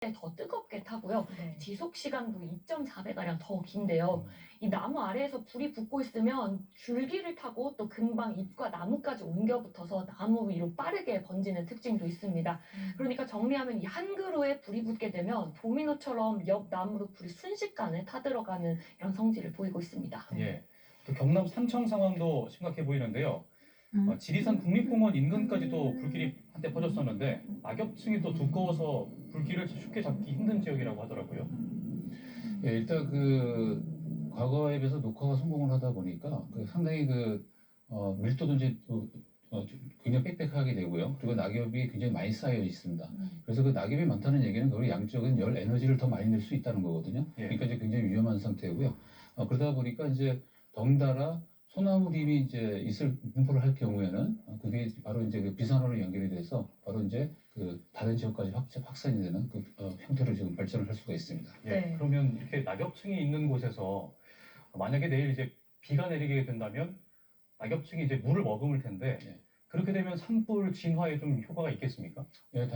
더 뜨겁게 타고요. 네. 지속 시간도 2.4배가량 더 긴데요. 이 나무 아래에서 불이 붙고 있으면 줄기를 타고 또 금방 잎과 나무까지 옮겨 붙어서 나무 위로 빠르게 번지는 특징도 있습니다. 그러니까 정리하면 이 한 그루에 불이 붙게 되면 도미노처럼 옆 나무로 불이 순식간에 타들어가는 이런 성질을 보이고 있습니다. 예. 또 경남 산청 상황도 심각해 보이는데요. 지리산 국립공원 인근까지도 불길이 한때 퍼졌었는데 낙엽층이 또 두꺼워서 불길을 쉽게 잡기 힘든 지역이라고 하더라고요. 예, 일단 과거에 비해서 녹화가 성공을 하다 보니까 상당히 밀도도 이제 굉장히 빽빽하게 되고요. 그리고 낙엽이 굉장히 많이 쌓여 있습니다. 그래서 그 낙엽이 많다는 얘기는 거의 양쪽은 열 에너지를 더 많이 낼 수 있다는 거거든요. 예. 그러니까 이제 굉장히 위험한 상태고요. 그러다 보니까 이제 덩달아 소나무림이 이제 분포를 할 경우에는 그게 바로 이제 그 비산화로 연결이 돼서 바로 이제 다른 지역까지 확산이 되는 형태로 지금 발전을 할 수가 있습니다. 예. 네. 그러면 이렇게 낙엽층이 있는 곳에서 만약에 내일 이제 비가 내리게 된다면 낙엽층이 이제 물을 머금을 텐데 네. 그렇게 되면 산불 진화에 좀 효과가 있겠습니까? 예,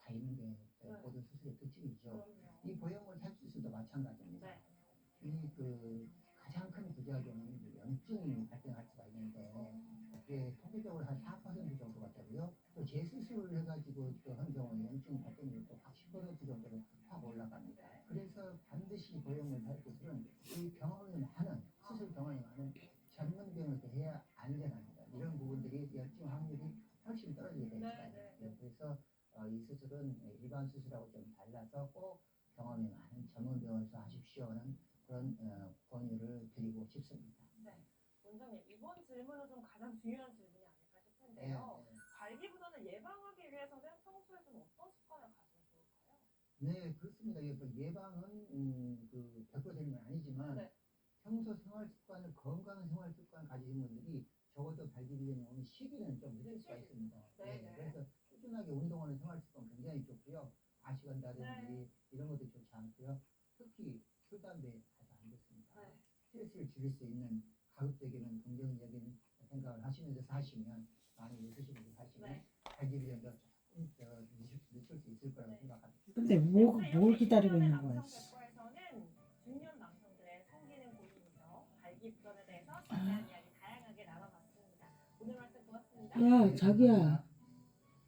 다 있는 게 모든 수술의 특징이죠. 이 보형물 sep시스도 마찬가지입니다. 이 가장 큰 부작용은 염증이 발생할 수가 있는데 그게 통계적으로 한 4% 정도가 되고요. 또 재수술을 해가지고 또 한 경우에 염증 발생률이 또확 10% 정도로 확 올라갑니다. 그래서 반드시 보형물 sep시스는 이 경험이 많은 수술 경험이 많은 전문병원에서 해야 안전합니다. 이런 부분들이 염증 확률이 훨씬 떨어지게 됩니다. 그래서 이 수술은 일반 수술하고 좀 달라서 꼭 경험이 많은 전문병원에서 하십시오는 그런 권유를 드리고 싶습니다. 네. 원장님, 이번 질문은 좀 가장 중요한 질문이 아닐까 싶은데요. 발기부전을 예방하기 위해서는 평소에 좀 어떤 습관을 가지면 좋을까요? 네, 그렇습니다. 예방은 100% 되는 건 아니지만 네. 평소 생활 습관을 건강한 생활 습관 가지신 분들이 적어도 발기부전이 오는 시기는 좀 늦을 수가 있습니다. 네. 그래서 꾸준하게 운동하는 생활 습관 굉장히 좋고요. 과식한다든지 이런 것도 좋지 않고요. 특히 술, 담배 아주 안 좋습니다. 스트레스를 줄일 수 있는 가급적이면 긍정적인 생각을 하시면서 사시면 많이 웃으시면서 사시면 발기부전도 조금 늦출 수 있을 거라고 생각합니다. 근데 뭘 기다리고 있는 거야? 에서는 중년 남성들의 성기능 고민이죠. 발기부전에 대해서 자세한 이야기 다양하게 나눠봤습니다. 오늘 말씀 고맙습니다. 야, 자기야.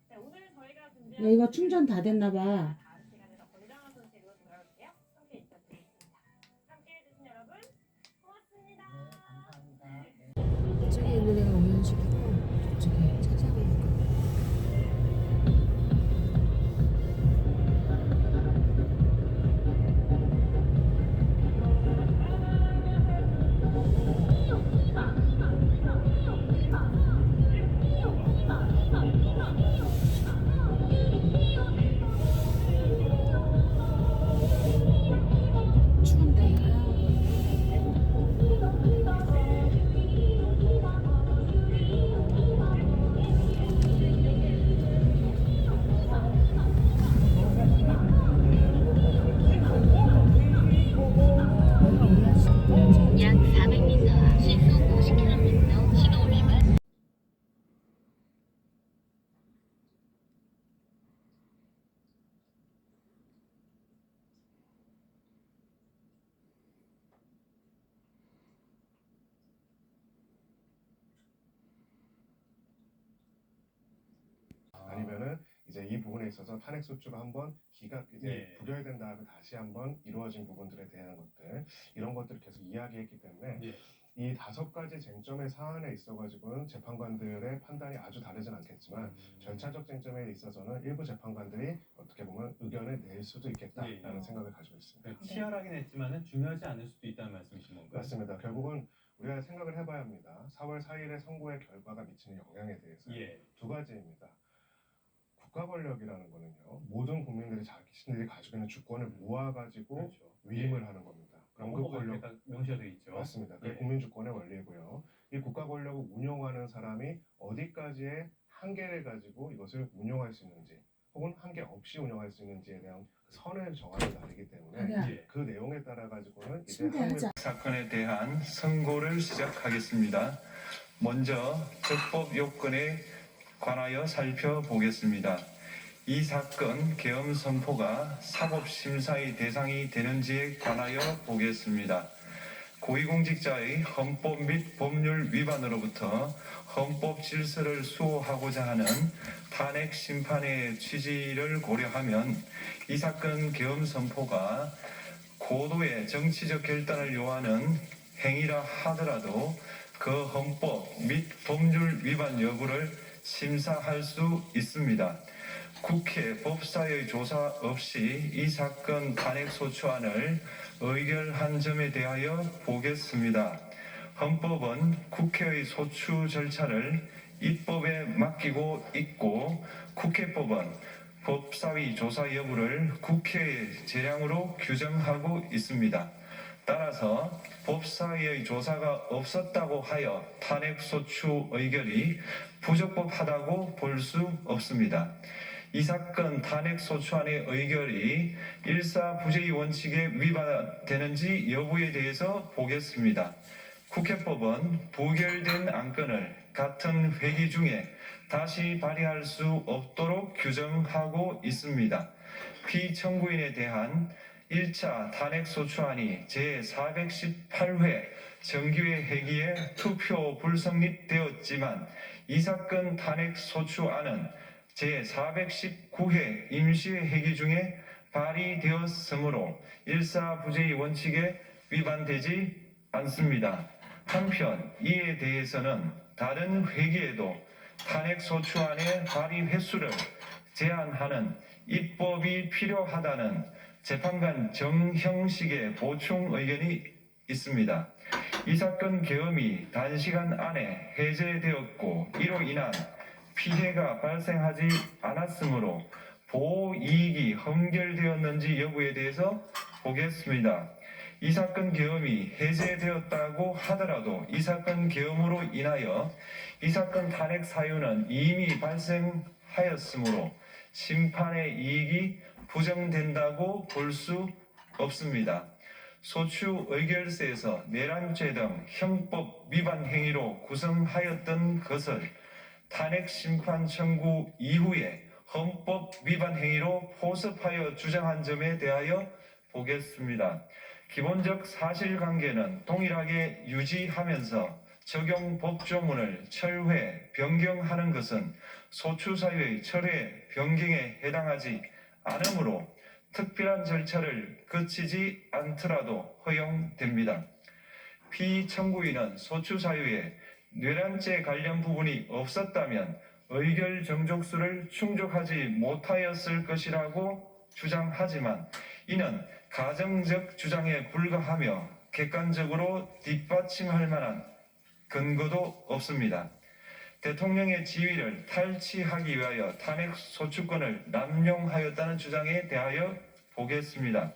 네, 오늘 저희가 준비한 야, 이거 충전 다 됐나 봐. 다음 시간에 더 건강한 소식으로 돌아올게요. 함께 인사드리겠습니다. 함께 해주신 여러분 고맙습니다. 감사합니다. 저기 있는 애가 오는 식으로 저기 찾아가는 거. 추운데. 이 부분에 있어서 탄핵 소추가 한번 기각 이제 예. 부결된 다음에 다시 한번 이루어진 부분들에 대한 것들 이런 것들을 계속 이야기했기 때문에 예. 이 5가지 쟁점의 사안에 있어가지고는 재판관들의 판단이 아주 다르진 않겠지만 절차적 쟁점에 있어서는 일부 재판관들이 어떻게 보면 의견을 낼 수도 있겠다라는 예. 생각을 가지고 있습니다. 그러니까 치열하긴 했지만은 중요하지 않을 수도 있다는 말씀이신 건가요? 맞습니다. 결국은 우리가 생각을 해봐야 합니다. 4월 4일의 선고의 결과가 미치는 영향에 대해서 예. 두 가지입니다. 국가 권력이라는 거는요, 모든 국민들이 자신들이 가지고 있는 주권을 모아가지고 그렇죠. 위임을 하는 겁니다. 그럼 그 권력 명시가 되어 있죠. 맞습니다. 그게 예. 국민 주권의 원리고요. 이 국가 권력을 운용하는 사람이 어디까지의 한계를 가지고 이것을 운용할 수 있는지, 혹은 한계 없이 운영할 수 있는지에 대한 선을 정하는 날이기 때문에 예. 그 내용에 따라 가지고는 이제 침대하자. 사건에 대한 선고를 시작하겠습니다. 먼저 적법 요건에 관하여 살펴보겠습니다. 이 사건 계엄 선포가 사법심사의 대상이 되는지에 관하여 보겠습니다. 고위공직자의 헌법 및 법률 위반으로부터 헌법 질서를 수호하고자 하는 탄핵 심판의 취지를 고려하면 이 사건 계엄 선포가 고도의 정치적 결단을 요하는 행위라 하더라도 그 헌법 및 법률 위반 여부를 심사할 수 있습니다. 국회 법사의 조사 없이 이 사건 탄핵 소추안을 의결한 점에 대하여 보겠습니다. 헌법은 국회의 소추 절차를 입법에 맡기고 있고 국회법은 법사위 조사 여부를 국회의 재량으로 규정하고 있습니다. 따라서 법사위의 조사가 없었다고 하여 탄핵 소추 의결이 부적법하다고 볼 수 없습니다. 이 사건 탄핵 소추안의 의결이 일사부재의 원칙에 위반되는지 여부에 대해서 보겠습니다. 국회법은 부결된 안건을 같은 회기 중에 다시 발의할 수 없도록 규정하고 있습니다. 피청구인에 대한 1차 탄핵 소추안이 제418회 정기회 회기에 투표 불성립되었지만 이 사건 탄핵 소추안은 제419회 임시회 회기 중에 발의되었으므로 일사부재의 원칙에 위반되지 않습니다. 한편 이에 대해서는 다른 회기에도 탄핵 소추안의 발의 횟수를 제한하는 입법이 필요하다는 재판관 정형식의 보충 의견이 있습니다. 이 사건 계엄이 단시간 안에 해제되었고 이로 인한 피해가 발생하지 않았으므로 보호 이익이 헌결되었는지 여부에 대해서 보겠습니다. 이 사건 계엄이 해제되었다고 하더라도 이 사건 계엄으로 인하여 이 사건 탄핵 사유는 이미 발생하였으므로 심판의 이익이 부정된다고 볼 수 없습니다. 소추 의결서에서 내란죄 등 형법 위반 행위로 구성하였던 것을 탄핵 심판 청구 이후에 헌법 위반 행위로 포섭하여 주장한 점에 대하여 보겠습니다. 기본적 사실관계는 동일하게 유지하면서 적용 법조문을 철회, 변경하는 것은 소추사유의 철회, 변경에 해당하지 않으므로 특별한 절차를 거치지 않더라도 허용됩니다. 피청구인은 소추사유에 뇌란죄 관련 부분이 없었다면 의결 정족수를 충족하지 못하였을 것이라고 주장하지만 이는 가정적 주장에 불과하며 객관적으로 뒷받침할 만한 근거도 없습니다. 대통령의 지위를 탈취하기 위하여 탄핵 소추권을 남용하였다는 주장에 대하여 보겠습니다.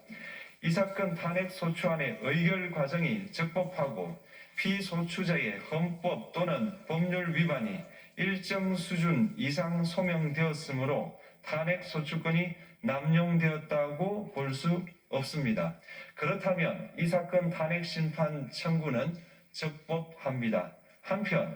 이 사건 탄핵 소추안의 의결 과정이 적법하고 피소추자의 헌법 또는 법률 위반이 일정 수준 이상 소명되었으므로 탄핵 소추권이 남용되었다고 볼 수 없습니다. 그렇다면 이 사건 탄핵 심판 청구는 적법합니다. 한편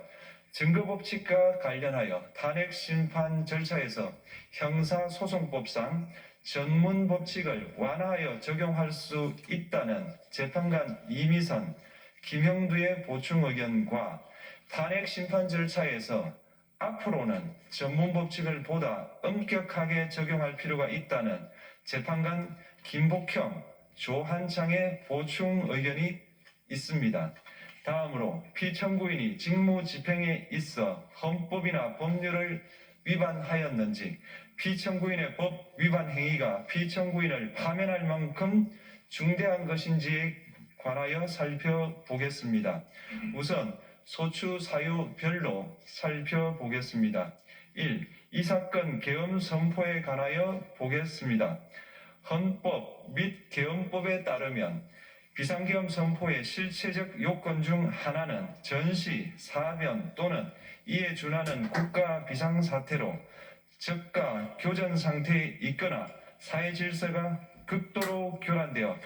증거법칙과 관련하여 탄핵 심판 절차에서 형사소송법상 전문 법칙을 완화하여 적용할 수 있다는 재판관 이미선, 김형두의 보충 의견과 탄핵 심판 절차에서 앞으로는 전문 법칙을 보다 엄격하게 적용할 필요가 있다는 재판관 김복형, 조한창의 보충 의견이 있습니다. 다음으로 피청구인이 직무집행에 있어 헌법이나 법률을 위반하였는지, 피청구인의 법 위반 행위가 피청구인을 파면할 만큼 중대한 것인지에 관하여 살펴보겠습니다. 우선 소추 사유별로 살펴보겠습니다. 1. 이 사건 계엄 선포에 관하여 보겠습니다. 헌법 및 계엄법에 따르면 비상계엄 선포의 실체적 요건 중 하나는 전시, 사변 또는 이에 준하는 국가 비상사태로 저가 교전 상태에 있거나 사회 질서가 극도로 교란되어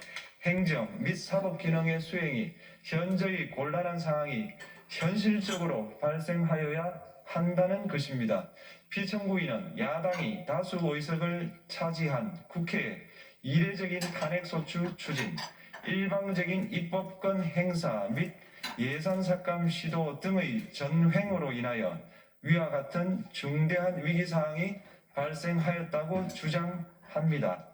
행정 및 사법 기능의 수행이 현저히 곤란한 상황이 현실적으로 발생하여야 한다는 것입니다. 피청구인은 야당이 다수 의석을 차지한 국회의 이례적인 탄핵소추 추진, 일방적인 입법권 행사 및 예산삭감 시도 등의 전횡으로 인하여 위와 같은 중대한 위기사항이 발생하였다고 주장합니다.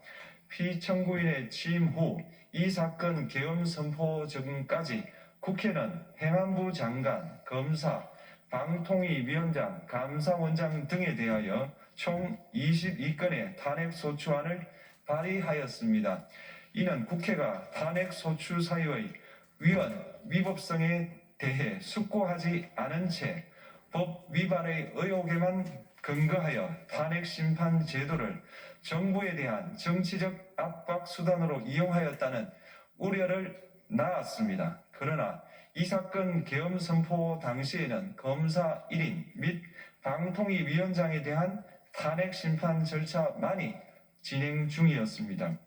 피청구인의 취임 후 이 사건 계엄 선포 전까지 국회는 행안부 장관, 검사, 방통위위원장, 감사원장 등에 대하여 총 22건의 탄핵소추안을 발의하였습니다. 이는 국회가 탄핵소추 사유의 위헌, 위법성에 대해 숙고하지 않은 채 법 위반의 의혹에만 근거하여 탄핵심판 제도를 정부에 대한 정치적 압박 수단으로 이용하였다는 우려를 낳았습니다. 그러나 이 사건 계엄 선포 당시에는 검사 1인 및 방통위위원장에 대한 탄핵 심판 절차만이 진행 중이었습니다.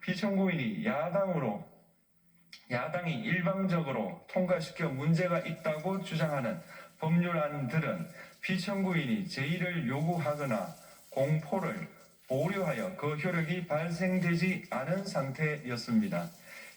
피청구인이 야당이 일방적으로 통과시켜 문제가 있다고 주장하는 법률안들은 피청구인이 제의를 요구하거나 공포를 보류하여 그 효력이 발생되지 않은 상태였습니다.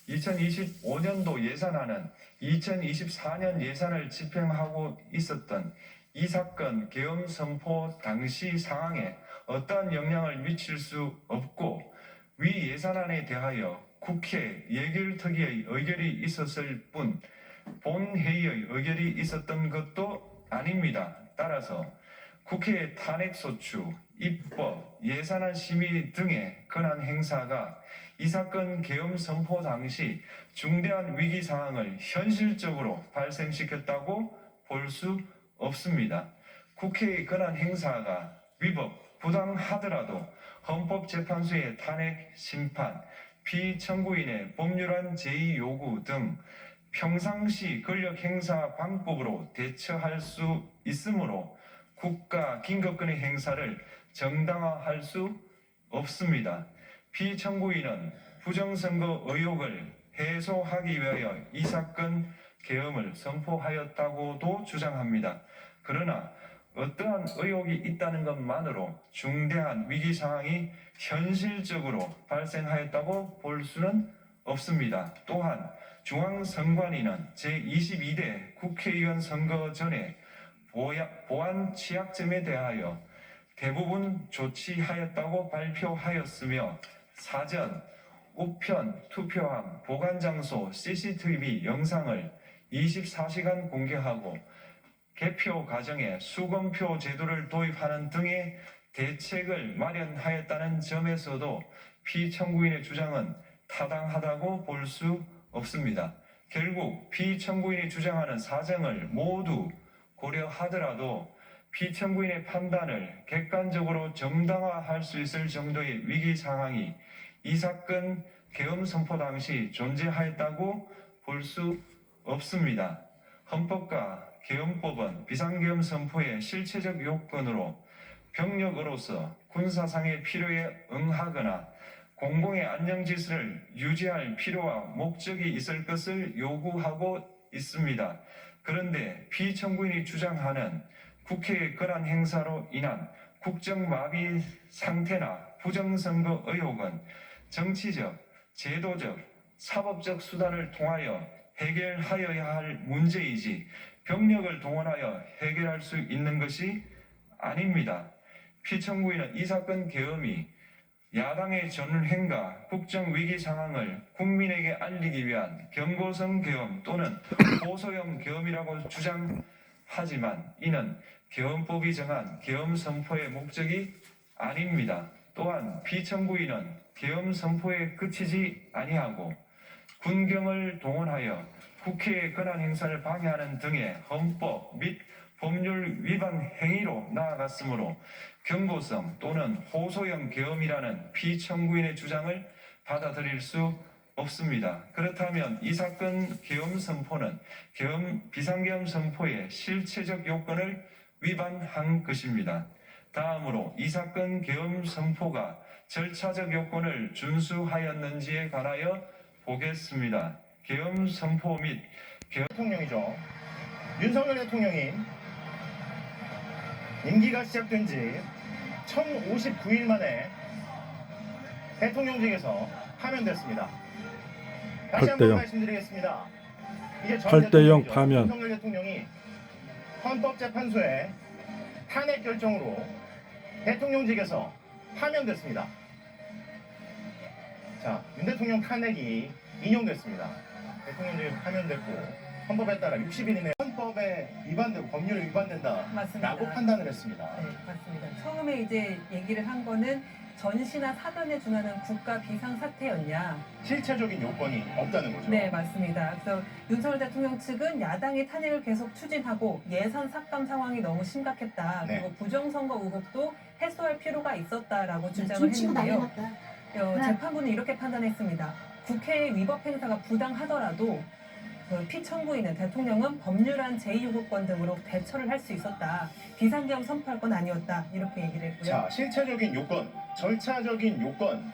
2025년도 예산안은 2024년 예산을 집행하고 있었던 이 사건 계엄 선포 당시 상황에 어떠한 영향을 미칠 수 없고, 위 예산안에 대하여 국회 예결특위의 의결이 있었을 뿐 본회의의 의결이 있었던 것도 아닙니다. 따라서 국회의 탄핵소추, 입법, 예산안 심의 등의 권한 행사가 이 사건 계엄 선포 당시 중대한 위기 상황을 현실적으로 발생시켰다고 볼 수 없습니다. 국회의 권한 행사가 위법, 부당하더라도 헌법재판소의 탄핵 심판, 피청구인의 법률안 제의 요구 등 평상시 권력행사 방법으로 대처할 수 있으므로 국가 긴급권의 행사를 정당화할 수 없습니다. 피청구인은 부정선거 의혹을 해소하기 위하여 이 사건 계엄을 선포하였다고도 주장합니다. 그러나 어떠한 의혹이 있다는 것만으로 중대한 위기 상황이 현실적으로 발생하였다고 볼 수는 없습니다. 또한 중앙선관위는 제22대 국회의원 선거 전에 보안 취약점에 대하여 대부분 조치하였다고 발표하였으며 사전, 우편, 투표함, 보관장소, CCTV 영상을 24시간 공개하고 개표 과정에 수검표 제도를 도입하는 등의 대책을 마련하였다는 점에서도 피청구인의 주장은 타당하다고 볼 수 없습니다. 결국 피청구인이 주장하는 사정을 모두 고려하더라도 피청구인의 판단을 객관적으로 정당화할 수 있을 정도의 위기 상황이 이 사건 계엄 선포 당시 존재하였다고 볼 수 없습니다. 헌법과 계엄법은 비상계엄 선포의 실체적 요건으로 병력으로서 군사상의 필요에 응하거나 공공의 안정질서를 유지할 필요와 목적이 있을 것을 요구하고 있습니다. 그런데 피청구인이 주장하는 국회의 권한 행사로 인한 국정마비 상태나 부정선거 의혹은 정치적, 제도적, 사법적 수단을 통하여 해결하여야 할 문제이지 병력을 동원하여 해결할 수 있는 것이 아닙니다. 피청구인은 이 사건 계엄이 야당의 전횡과 국정위기 상황을 국민에게 알리기 위한 경고성 계엄 또는 호소형 계엄이라고 주장하지만 이는 계엄법이 정한 계엄 선포의 목적이 아닙니다. 또한 피청구인은 계엄 선포에 그치지 아니하고 군경을 동원하여 국회의 권한 행사를 방해하는 등의 헌법 및 법률 위반 행위로 나아갔으므로 경고성 또는 호소형 계엄이라는 피청구인의 주장을 받아들일 수 없습니다. 그렇다면 이 사건 계엄 선포는 비상계엄 선포의 실체적 요건을 위반한 것입니다. 다음으로 이 사건 계엄 선포가 절차적 요건을 준수하였는지에 관하여 보겠습니다. 계엄 선포 및 대통령이죠. 윤석열 대통령이 임기가 시작된 지 1059일 만에 대통령직에서 파면됐습니다. 다시 한번 말씀드리겠습니다. 이제 전 8대0 대통령이죠. 파면. 윤석열 대통령이 헌법재판소의 탄핵 결정으로 대통령직에서 파면됐습니다. 자, 윤 대통령 탄핵이 인용됐습니다. 대통령직에서 파면됐고 헌법에 따라 60일 이내 헌법에 위반되고 법률에 위반된다라고 맞습니다. 판단을 했습니다. 네, 맞습니다. 처음에 이제 얘기를 한 거는 전시나 사변에 준하는 국가 비상 사태였냐. 실체적인 요건이 없다는 거죠. 네, 맞습니다. 그래서 윤석열 대통령 측은 야당이 탄핵을 계속 추진하고 예산 삭감 상황이 너무 심각했다. 네. 그리고 부정선거 의혹도 해소할 필요가 있었다라고 주장을 김치고 난리 했는데요. 났다. 재판부는 이렇게 판단했습니다. 국회의 위법 행사가 부당하더라도 피청구인은 대통령은 법률안 제2요구권 등으로 대처를 할 수 있었다. 비상계엄 선포할 건 아니었다. 이렇게 얘기를 했고요. 자, 실체적인 요건, 절차적인 요건,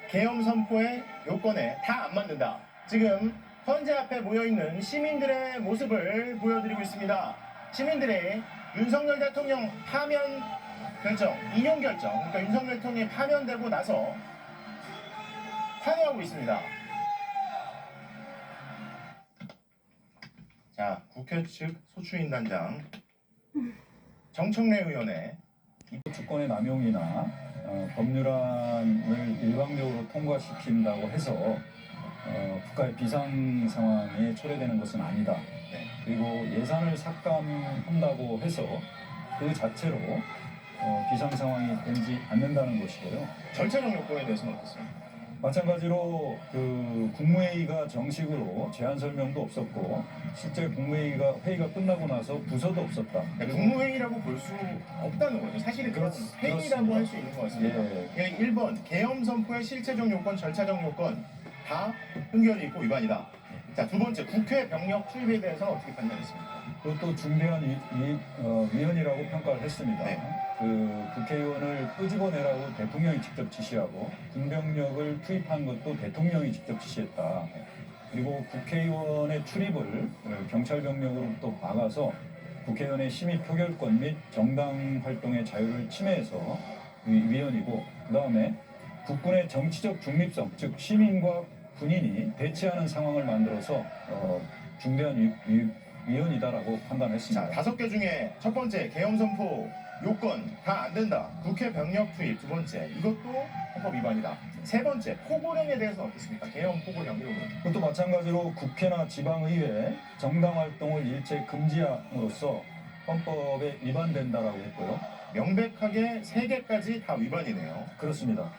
계엄 선포의 요건에 다 안 맞는다. 지금 헌재 앞에 모여있는 시민들의 모습을 보여드리고 있습니다. 시민들의 윤석열 대통령 파면 결정, 인용 결정, 그러니까 윤석열 대통령이 파면되고 나서 환호하고 있습니다. 자, 국회 측 소추인단장 정청래 의원의 주권의 남용이나 법률안을 일방적으로 통과시킨다고 해서 국가의 비상 상황에 초래되는 것은 아니다. 네. 그리고 예산을 삭감한다고 해서 그 자체로 비상 상황이 되지 않는다는 것이고요. 절차적 요건에 대해서는 어떻습니까? 마찬가지로 그 국무회의가 정식으로 제안 설명도 없었고 실제 회의가 끝나고 나서 부서도 없었다. 국무회의라고 볼 수 없다는 거죠. 사실은 그런 회의라고 할 수 있는 것 같습니다. 예. 1번 계엄 선포의 실체적 요건, 절차적 요건 다 흔결이 있고 위반이다. 자, 두 번째 국회 병력 투입에 대해서는 어떻게 판단했습니까? 그것도 중대한 위헌이라고 평가를 했습니다. 네. 그 국회의원을 끄집어내라고 대통령이 직접 지시하고 군병력을 투입한 것도 대통령이 직접 지시했다. 그리고 국회의원의 출입을 경찰 병력으로부터 막아서 국회의원의 심의 표결권 및 정당 활동의 자유를 침해해서 위헌이고, 그 다음에 국군의 정치적 중립성, 즉 시민과 군인이 대치하는 상황을 만들어서 중대한 위헌이다라고 판단했습니다. 자, 5개 중에 첫 번째 계엄 선포 요건 다 안 된다. 국회 병력 투입 두 번째 이것도 헌법 위반이다. 세 번째 포고령에 대해서는 어떻습니까? 계엄 포고령 이런 거. 그것도 마찬가지로 국회나 지방의회 정당 활동을 일체 금지함으로써 헌법에 위반된다라고 했고요. 명백하게 3개까지 다 위반이네요. 그렇습니다.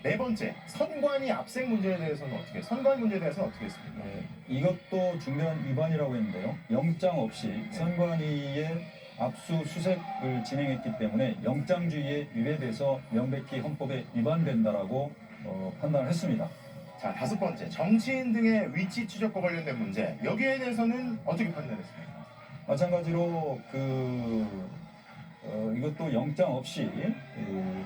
네 번째 선관위 압색 문제에 대해서는 선관 문제에 대해서는 어떻게 했습니까? 이것도 중대한 위반이라고 했는데요. 영장 없이 선관위의 압수수색을 진행했기 때문에 영장주의에 위배돼서 명백히 헌법에 위반된다라고 판단을 했습니다. 자, 5번째 정치인 등의 위치 추적과 관련된 문제 여기에 대해서는 어떻게 판단했습니까? 마찬가지로 이것도 영장 없이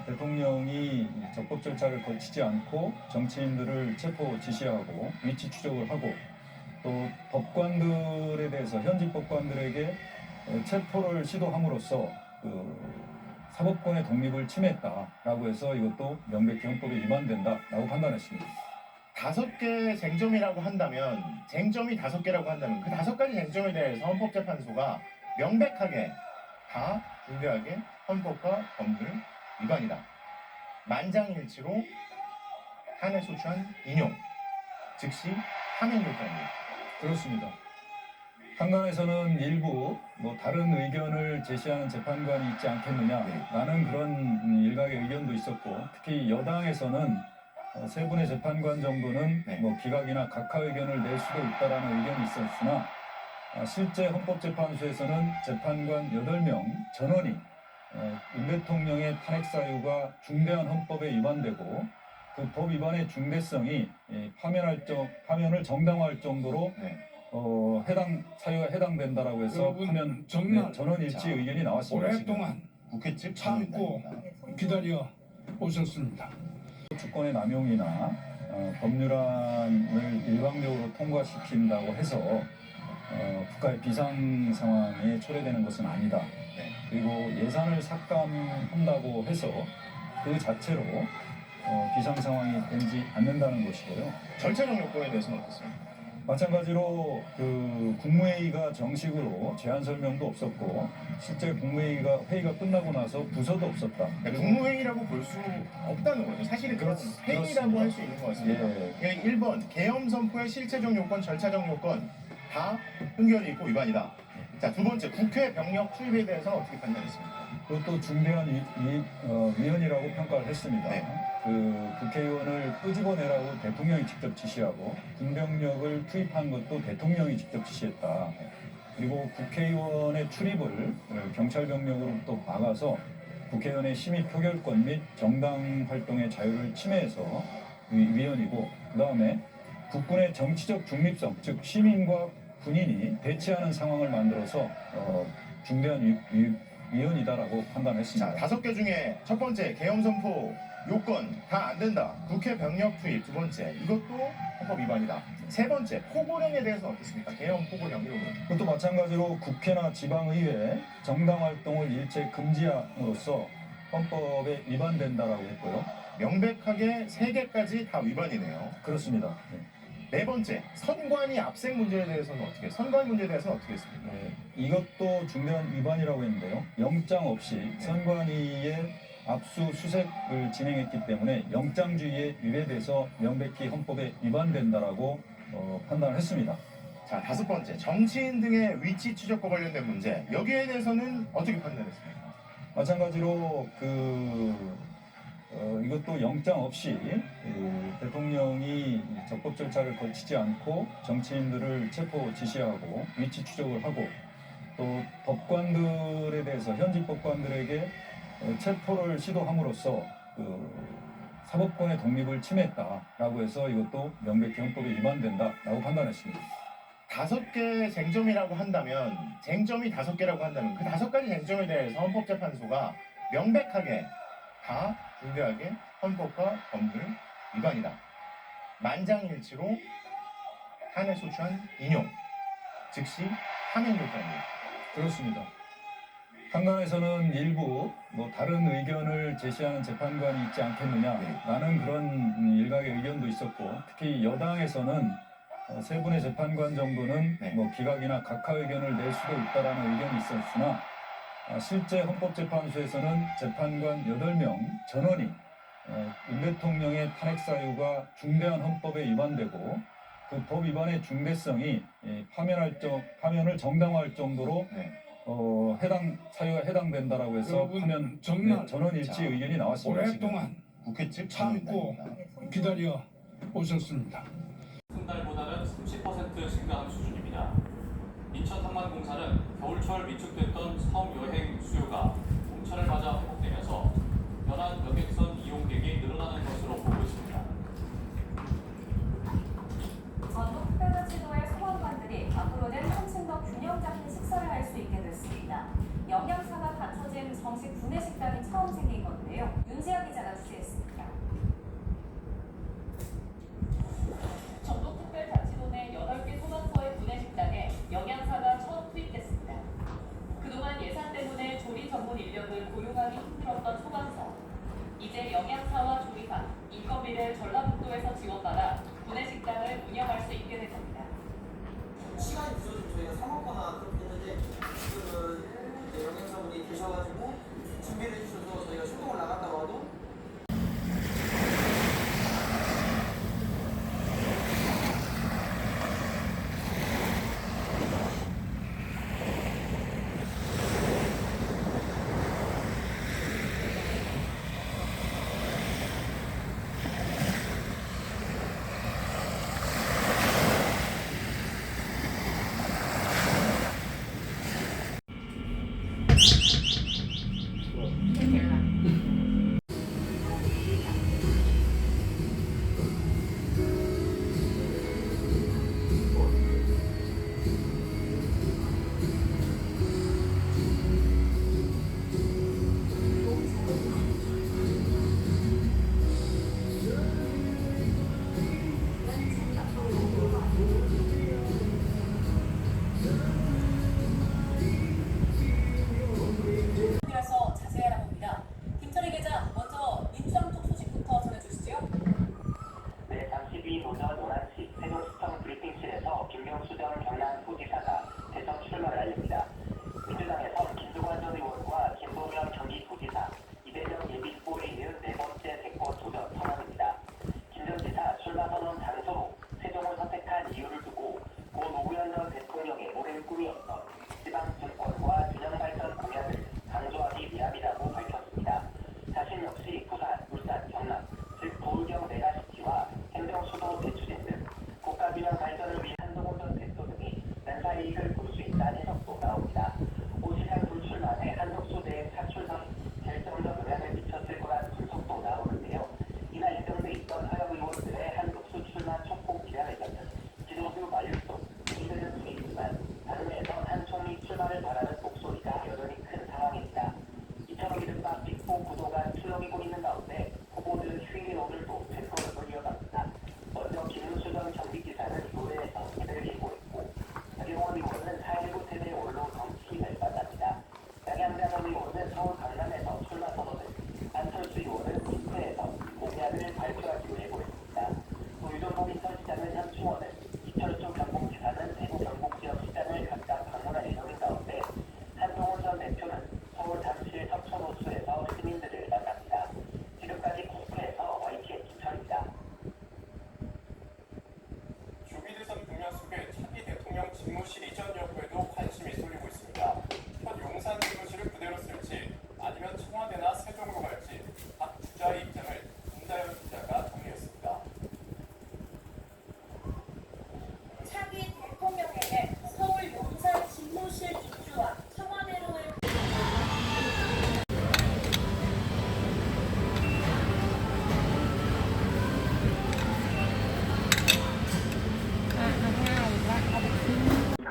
대통령이 적법 절차를 거치지 않고 정치인들을 체포 지시하고 위치 추적을 하고 또 법관들에 대해서 현직 법관들에게 체포를 시도함으로써 사법권의 독립을 침해했다라고 해서 이것도 명백히 헌법에 위반된다라고 판단했습니다. 5개 쟁점이라고 한다면 쟁점이 5개라고 한다면 그 5가지 쟁점에 대해서 헌법재판소가 명백하게 다 중대하게 헌법과 법률 위반이다. 만장일치로 탄핵 소추안 인용, 즉시 파면 요구합니다. 그렇습니다. 한간에서는 일부 다른 의견을 제시하는 재판관이 있지 않겠느냐라는 그런 일각의 의견도 있었고, 특히 여당에서는 세 분의 재판관 정도는 기각이나 각하 의견을 낼 수도 있다라는 의견이 있었으나, 실제 헌법재판소에서는 재판관 8명 전원이 윤 대통령의 탄핵 사유가 중대한 헌법에 위반되고 그 법 위반의 중대성이 파면을 정당화할 정도로 해당 사유가 해당된다라고 해서 파면 전원 일치 의견이 나왔습니다. 오랫동안 국회 측 참고 기다려 오셨습니다. 주권의 남용이나 법률안을 일방적으로 통과시킨다고 해서 국가의 비상 상황에 초래되는 것은 아니다. 그리고 예산을 삭감한다고 해서 그 자체로 비상 상황이 되지 않는다는 것이고요. 절차적 요건에 대해서는 어떻습니까? 마찬가지로 그 국무회의가 정식으로 제안 설명도 없었고, 실제 회의가 끝나고 나서 부서도 없었다. 그러니까 국무회의라고 볼 수 없다는 거죠. 사실은 그런 회의라고 할 수 있는 것 같습니다. 예. 1번 계엄 선포의 실체적 요건, 절차적 요건 다 흠결이 있고 위반이다. 자, 두 번째 국회 병력 투입에 대해서 어떻게 판단했습니까? 그것도 중대한 위헌이라고 평가를 했습니다. 그 국회의원을 끄집어내라고 대통령이 직접 지시하고 군병력을 투입한 것도 대통령이 직접 지시했다. 그리고 국회의원의 출입을 경찰병력으로부터 막아서 국회의원의 심의 표결권 및 정당 활동의 자유를 침해해서 위헌이고, 그 다음에 국군의 정치적 중립성, 즉 시민과 군인이 대치하는 상황을 만들어서 중대한 위헌이다라고 판단했습니다. 자, 5개 중에 첫 번째 계엄 선포 요건 다 안 된다. 국회 병력 투입. 두 번째 이것도 헌법 위반이다. 세 번째 포고령에 대해서는 어떻습니까? 계엄 포고령 이런 거. 그것도 마찬가지로 국회나 지방의회 정당 활동을 일체 금지함으로써 헌법에 위반된다라고 했고요. 명백하게 3개까지 다 위반이네요. 그렇습니다. 네 번째 선관위 압색 문제에 대해서는 선관위 문제에 대해서는 어떻게 했습니까? 이것도 중대한 위반이라고 했는데요. 영장 없이 선관위의 압수수색을 진행했기 때문에 영장주의에 위배돼서 명백히 헌법에 위반된다라고 판단을 했습니다. 자, 5번째 정치인 등의 위치 추적과 관련된 문제, 여기에 대해서는 어떻게 판단했습니까? 마찬가지로 이것도 영장 없이 대통령이 적법 절차를 거치지 않고 정치인들을 체포 지시하고 위치 추적을 하고, 또 법관들에 대해서 현직 법관들에게 체포를 시도함으로써 사법권의 독립을 침해했다라고 해서 이것도 명백히 헌법에 위반된다라고 판단했습니다. 5개 쟁점이라고 한다면, 쟁점이 5개라고 한다면 그 5가지 쟁점에 대해서 헌법재판소가 명백하게 다 중대하게 헌법과 법률 위반이다. 만장일치로 탄핵 소추안 인용, 즉시 파면 요구합니다. 그렇습니다. 한간에서는 일부 다른 의견을 제시하는 재판관이 있지 않겠느냐라는 그런 일각의 의견도 있었고, 특히 여당에서는 세 분의 재판관 정도는 기각이나 각하 의견을 낼 수도 있다라는 의견이 있었으나, 실제 헌법재판소에서는 재판관 8명 전원이 윤 대통령의 탄핵 사유가 중대한 헌법에 위반되고 그 법 위반의 중대성이 파면을 정당화할 정도로 해당 사유가 해당된다라고 해서 파면 전원 일치 의견이 나왔습니다. 오랫동안 국회 측 참고 기다려 오셨습니다. 큰달보다는 30% 증가한 수준입니다. 인천항만공사는 겨울철 위축됐던 섬 여행 수요가 봄철을 맞아 회복되면서 연안 여객선 이용객이 늘어나는 것으로 보고 있습니다. 전북 특별자치도의 소방관들이 앞으로는 한층 더 균형 잡힌 식사를 할 수 있게 됐습니다. 영양사가 갖춰진 정식 구내식당이 처음 생긴 건데요. 윤지아 기자가 취재했습니다. 전북특별자치도 내 8개 소방서의 구내식당에 영양사가 처음 투입됐습니다. 그동안 예산 때문에 조리 전문 인력을 고용하기 힘들었던 소방서. 이제 영양사와 조리사, 인건비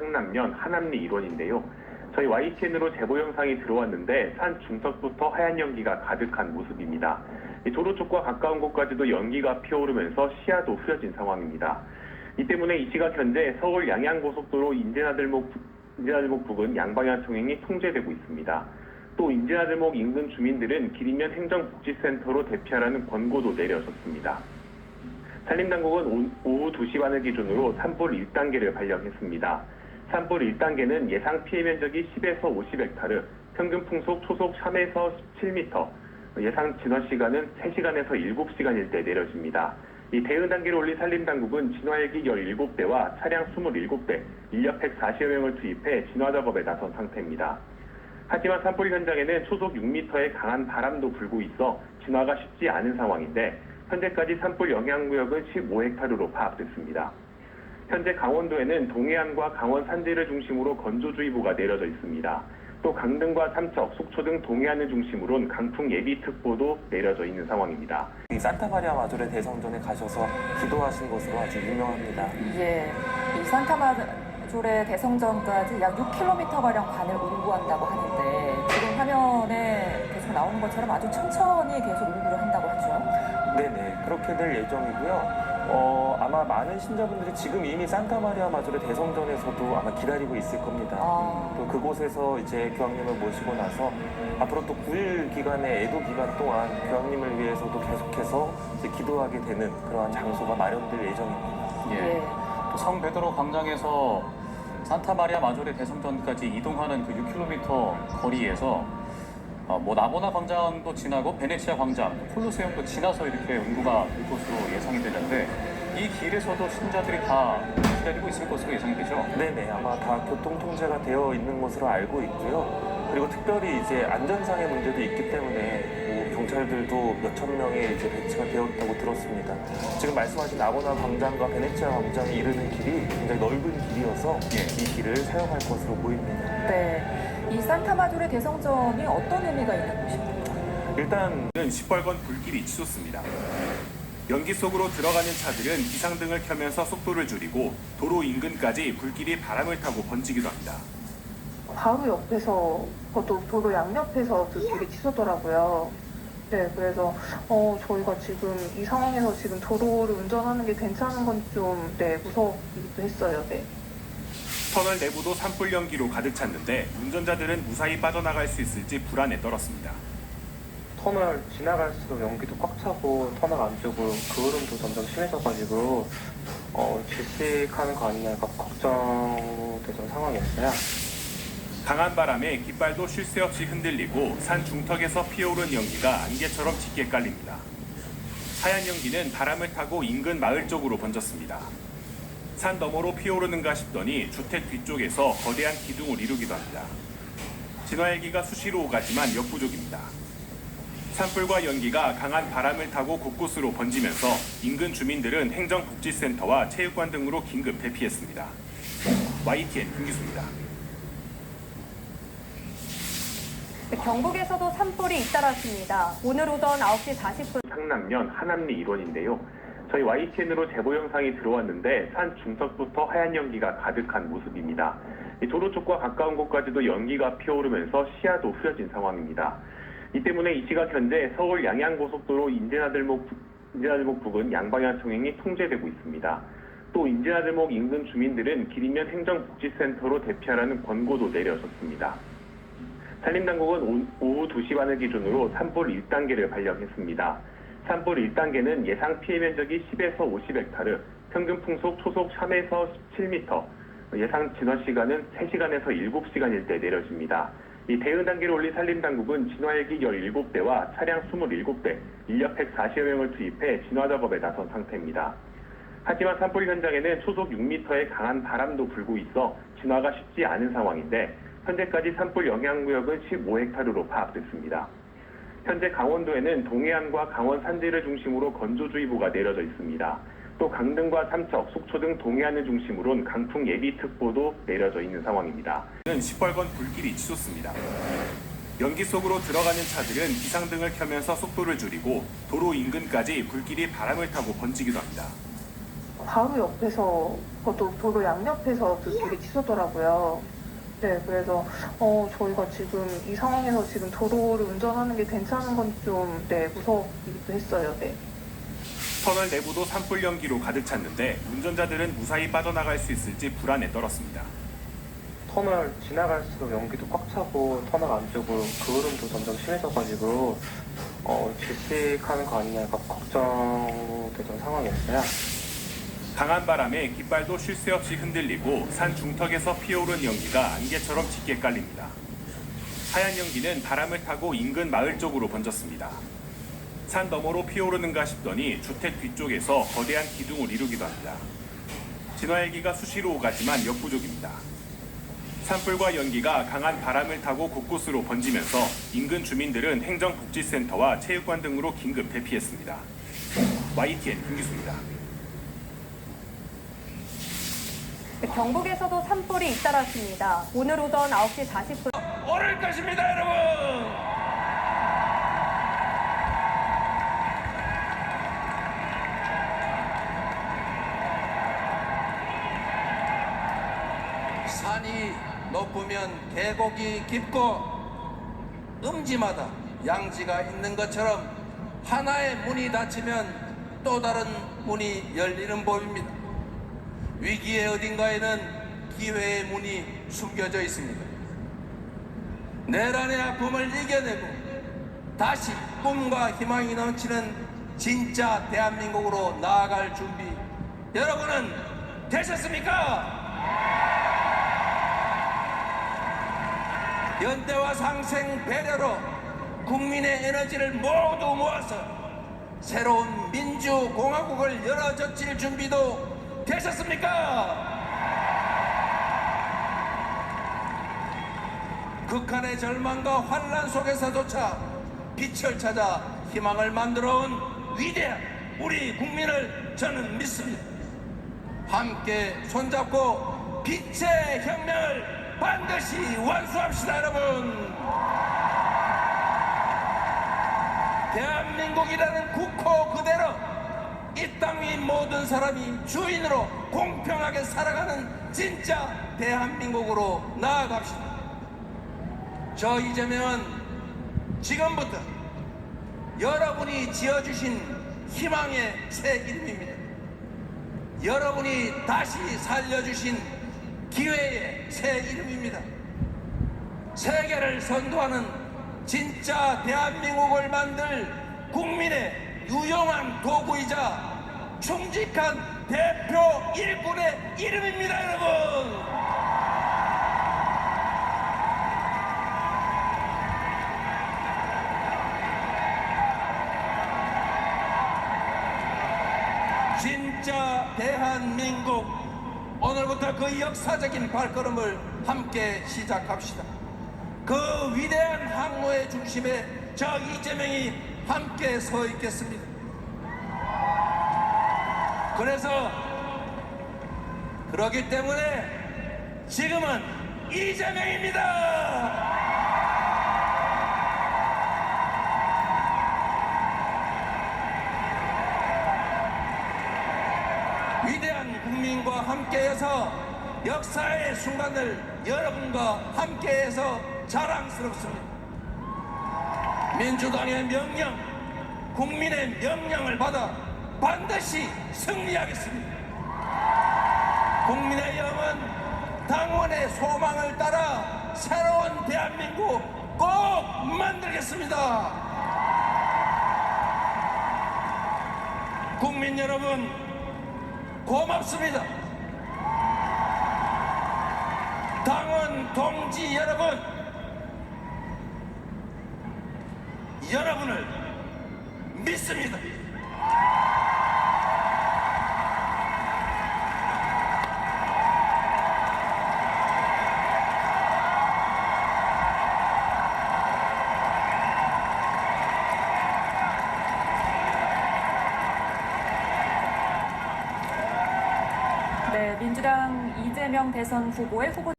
상남면 하남리 일원인데요. 저희 YTN으로 제보 영상이 들어왔는데 산 중턱부터 하얀 연기가 가득한 모습입니다. 도로 쪽과 가까운 곳까지도 연기가 피어오르면서 시야도 흐려진 상황입니다. 이 때문에 이 시각 현재 서울 양양고속도로 인제나들목 부근 양방향 통행이 통제되고 있습니다. 또 인제나들목 인근 주민들은 길이면 행정복지센터로 대피하라는 권고도 내려졌습니다. 산림당국은 오후 2시 반을 기준으로 산불 1단계를 발령했습니다. 산불 1단계는 예상 피해 면적이 10에서 50헥타르, 평균 풍속 초속 3에서 17m, 예상 진화 시간은 3시간에서 7시간일 때 내려집니다. 이 대응 단계를 올린 산림당국은 진화헬기 17대와 차량 27대, 인력 140여 명을 투입해 진화 작업에 나선 상태입니다. 하지만 산불 현장에는 초속 6m의 강한 바람도 불고 있어 진화가 쉽지 않은 상황인데 현재까지 산불 영향구역은 15헥타르로 파악됐습니다. 현재 강원도에는 동해안과 강원 산지를 중심으로 건조주의보가 내려져 있습니다. 또 강등과 삼척, 속초 등 동해안을 중심으로는 강풍 예비특보도 내려져 있는 상황입니다. 산타마리아 마조레 대성전에 가셔서 기도하신 것으로 아주 유명합니다. 예, 이 산타마조레 대성전까지 약 6km가량 관을 운구한다고 하는데 지금 화면에 계속 나오는 것처럼 아주 천천히 계속 운구를 한다고 하죠. 네네, 그렇게 될 예정이고요. 아마 많은 신자분들이 지금 이미 산타마리아 마조레 대성전에서도 아마 기다리고 있을 겁니다. 또 그곳에서 이제 교황님을 모시고 나서 앞으로 또 9일 기간의 애도 기간 동안 교황님을 위해서도 계속해서 이제 기도하게 되는 그러한 장소가 마련될 예정입니다. 예. 또 성 베드로 광장에서 산타마리아 마조레 대성전까지 이동하는 그 6km 거리에서 나보나 광장도 지나고 베네치아 광장, 콜로세움도 지나서 이렇게 운구가 될 것으로 예상이 되는데 이 길에서도 신자들이 다 기다리고 있을 것으로 예상이 되죠? 네네, 아마 다 교통 통제가 되어 있는 것으로 알고 있고요. 그리고 특별히 이제 안전상의 문제도 있기 때문에 경찰들도 몇천 명의 이제 배치가 되었다고 들었습니다. 지금 말씀하신 나보나 광장과 베네치아 광장이 이르는 길이 굉장히 넓은 길이어서 이 길을 사용할 것으로 보입니다. 네. 이 산타마조레 대성전이 어떤 의미가 있는 곳입니까? 일단 시뻘건 불길이 치솟습니다. 연기 속으로 들어가는 차들은 비상등을 켜면서 속도를 줄이고 도로 인근까지 불길이 바람을 타고 번지기도 합니다. 바로 옆에서 도로 양옆에서 불길이 치솟더라고요. 네, 그래서 저희가 지금 이 상황에서 지금 도로를 운전하는 게 괜찮은 건 좀 무서우기도 했어요. 네. 터널 내부도 산불 연기로 가득 찼는데 운전자들은 무사히 빠져나갈 수 있을지 불안에 떨었습니다. 터널 지나갈수록 연기도 꽉 차고 터널 안쪽으로 그을음도 점점 심해져가지고 질식하는 거 아니냐 걱정되던 상황이었어요. 강한 바람에 깃발도 쉴 새 없이 흔들리고 산 중턱에서 피어오른 연기가 안개처럼 짙게 깔립니다. 하얀 연기는 바람을 타고 인근 마을 쪽으로 번졌습니다. 산 너머로 피어오르는가 싶더니 주택 뒤쪽에서 거대한 기둥을 이루기도 합니다. 진화헬기가 수시로 오가지만 역부족입니다. 산불과 연기가 강한 바람을 타고 곳곳으로 번지면서 인근 주민들은 행정복지센터와 체육관 등으로 긴급 대피했습니다. YTN 김기수입니다. 경북에서도 산불이 잇따랐습니다. 오늘 오전 9시 40분 상남면 하남리 일원인데요. 저희 YTN으로 제보 영상이 들어왔는데 산 중턱부터 하얀 연기가 가득한 모습입니다. 도로 쪽과 가까운 곳까지도 연기가 피어오르면서 시야도 흐려진 상황입니다. 이 때문에 이 시각 현재 서울 양양고속도로 인제나들목 부근 양방향 통행이 통제되고 있습니다. 또 인제나들목 인근 주민들은 길이면 행정복지센터로 대피하라는 권고도 내려졌습니다. 산림당국은 오후 2시 반을 기준으로 산불 1단계를 발령했습니다. 산불 1단계는 예상 피해 면적이 10에서 50헥타르, 평균 풍속 초속 3에서 17m, 예상 진화 시간은 3시간에서 7시간일 때 내려집니다. 이 대응 단계를 올린 산림당국은 진화헬기 17대와 차량 27대, 인력 140여 명을 투입해 진화 작업에 나선 상태입니다. 하지만 산불 현장에는 초속 6m의 강한 바람도 불고 있어 진화가 쉽지 않은 상황인데 현재까지 산불 영향구역은 15헥타르로 파악됐습니다. 현재 강원도에는 동해안과 강원 산지를 중심으로 건조주의보가 내려져 있습니다. 또 강등과 삼척, 속초 등 동해안을 중심으로는 강풍 예비특보도 내려져 있는 상황입니다. 시뻘건 불길이 치솟습니다. 연기 속으로 들어가는 차들은 비상등을 켜면서 속도를 줄이고 도로 인근까지 불길이 바람을 타고 번지기도 합니다. 바로 옆에서 도로 양옆에서 불길이 치솟더라고요. 네, 그래서 저희가 지금 이 상황에서 지금 도로를 운전하는 게 괜찮은 건 좀 무섭기도 했어요. 네. 터널 내부도 산불 연기로 가득 찼는데 운전자들은 무사히 빠져나갈 수 있을지 불안에 떨었습니다. 터널 지나갈수록 연기도 꽉 차고 터널 안쪽으로 그을음도 점점 심해져가지고 질식하는 거 아니냐가 걱정되던 상황이었어요. 강한 바람에 깃발도 쉴 새 없이 흔들리고 산 중턱에서 피어오른 연기가 안개처럼 짙게 깔립니다. 하얀 연기는 바람을 타고 인근 마을 쪽으로 번졌습니다. 산 너머로 피어오르는가 싶더니 주택 뒤쪽에서 거대한 기둥을 이루기도 합니다. 진화헬기가 수시로 오가지만 역부족입니다. 산불과 연기가 강한 바람을 타고 곳곳으로 번지면서 인근 주민들은 행정복지센터와 체육관 등으로 긴급 대피했습니다. YTN 김기수입니다. 경북에서도 산불이 잇따랐습니다. 오늘 오전 9시 40분. 오를 것입니다, 여러분! 산이 높으면 계곡이 깊고 음지마다 양지가 있는 것처럼 하나의 문이 닫히면 또 다른 문이 열리는 법입니다. 위기의 어딘가에는 기회의 문이 숨겨져 있습니다. 내란의 아픔을 이겨내고 다시 꿈과 희망이 넘치는 진짜 대한민국으로 나아갈 준비 여러분은 되셨습니까? 연대와 상생 배려로 국민의 에너지를 모두 모아서 새로운 민주공화국을 열어젖힐 준비도 되셨습니까? 극한의 절망과 환란 속에서조차 빛을 찾아 희망을 만들어온 위대한 우리 국민을 저는 믿습니다. 함께 손잡고 빛의 혁명을 반드시 완수합시다, 여러분. 대한민국이라는 국호 그대로 이 땅 위 모든 사람이 주인으로 공평하게 살아가는 진짜 대한민국으로 나아갑시다. 저 이재명은 지금부터 여러분이 지어주신 희망의 새 이름입니다. 여러분이 다시 살려주신 기회의 새 이름입니다. 세계를 선도하는 진짜 대한민국을 만들 국민의 유용한 도구이자 충직한 대표 일꾼의 이름입니다, 여러분. 진짜 대한민국, 오늘부터 그 역사적인 발걸음을 함께 시작합시다. 그 위대한 항로의 중심에 저 이재명이 함께 서 있겠습니다. 그래서 그렇기 때문에 지금은 이재명입니다. 위대한 국민과 함께해서 역사의 순간을 여러분과 함께해서 자랑스럽습니다. 민주당의 명령, 국민의 명령을 받아 반드시 승리하겠습니다. 국민의힘은 당원의 소망을 따라 새로운 대한민국 꼭 만들겠습니다. 국민 여러분, 고맙습니다. 당원 동지 여러분, 여러분을 믿습니다. 네, 민주당 이재명 대선 후보의 후보.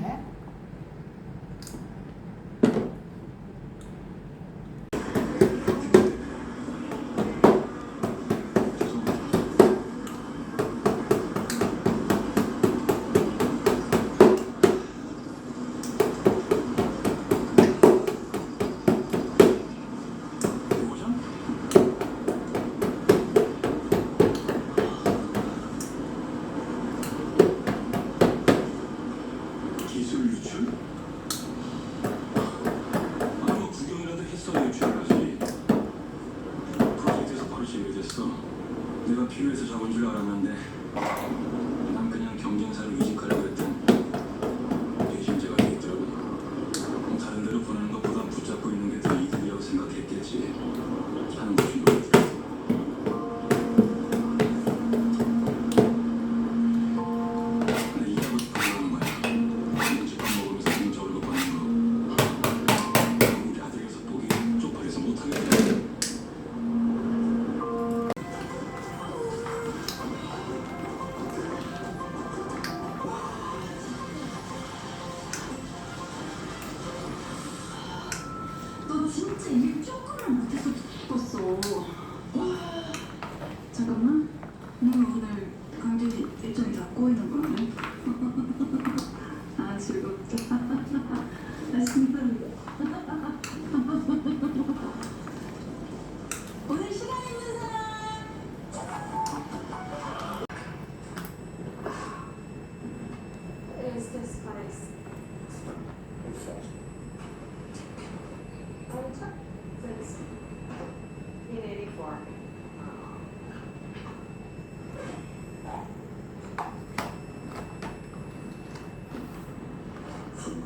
왜? 기술 유출? 아니 뭐 구경이라도 했어 유출하지. 프로젝트에서 바로 제외됐어. 내가 필요해서 잡은 줄 알았는데 난 그냥 경쟁사를 이직하려고 했던 배신자가 돼 있더라고. 다른 데로 보내는 것보단 붙잡고 있는 게 더 이득이라고 생각했겠지. 하는 것이 모르겠어. 근데 이해하고 싶어 그러는 거야. 집밥 먹으면서 공짜 월급 받는 거. 우리 아들에서 보기 쪽팔려서 못하겠다. 너 진짜 일 조금만 못해서 죽었어. 잠깐만. 너 오늘 강제 일정이 다 꼬이는 거네. 아 즐겁다. 나 신난다. 오늘 시간 있는 사람. Is this place? Since in 84. 지금